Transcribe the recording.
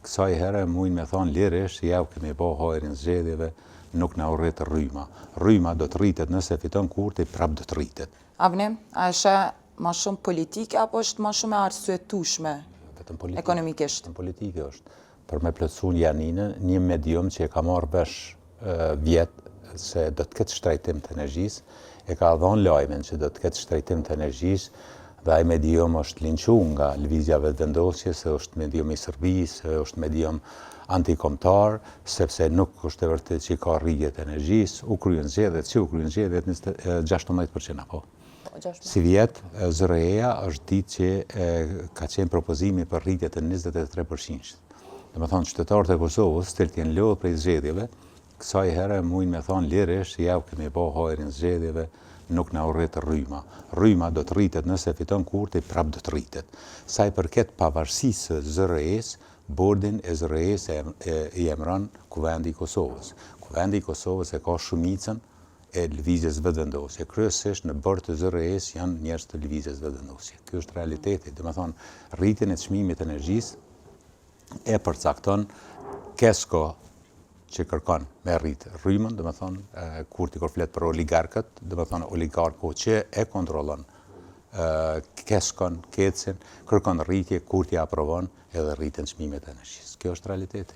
kësaj herë mujnë me thonë lirisht, ja kemi bo hajrin zgjedhjeve, nuk na u rrit rryma. Rryma do të rritet nëse fiton Kurti, prap do të rritet. Avni, a është ma shumë politike apo është ma shumë e arsyetueshme ekonomikisht? Vetëm politike është. Për me plotësu Janinën, një medium që e ka marrë vesh vjetë se do të ketë shtrajtim të energjisë, e ka dhënë lajmin që do të ketë shtrajtim të energjisë, dhe ai medium është linçu nga lëvizjave vendosjes, është medium i Serbisë, është medium antikombëtar, sepse nuk është e vërtetë që ka rritje të energjisë, u kryen zgjedhjet 16% apo. Si vjetë, ZRE-ja është ditë që ka qenë propozimi për rritje të 23%. Dhe me thonë, qytetarët e Kosovës, të tjenë lodhë prej zgjedhjeve, kësaj herë mujnë me thonë lirisht, ja kemi bo hajrin zgjedhjeve, nuk na u rrit rryma. Rryma do të rritet nëse fiton Kurti, prap do të rritet. Sa i përket pavarësisë së ZRE-s, bordin e ZRE-s i emëron Kuvendi i Kosovës. Kuvendi i Kosovës e ka shumicën e lëvizjes vetëvendosje. Kryesisht në bord të ZRE-s janë njerëz të lëvizjes vetëvendosje. Ky është realiteti. Do të thonë, rritjen e çmimit të energjisë e përcakton KESCO që kërkon me rrit rrymën, do të thonë Kurti kur flet për oligarkët, do të thonë oligarku që e kontrollon KESCO-n, KEC-in, kërkon rritje, Kurti aprovon edhe rritjen çmimet e energjisë. Kjo është realiteti.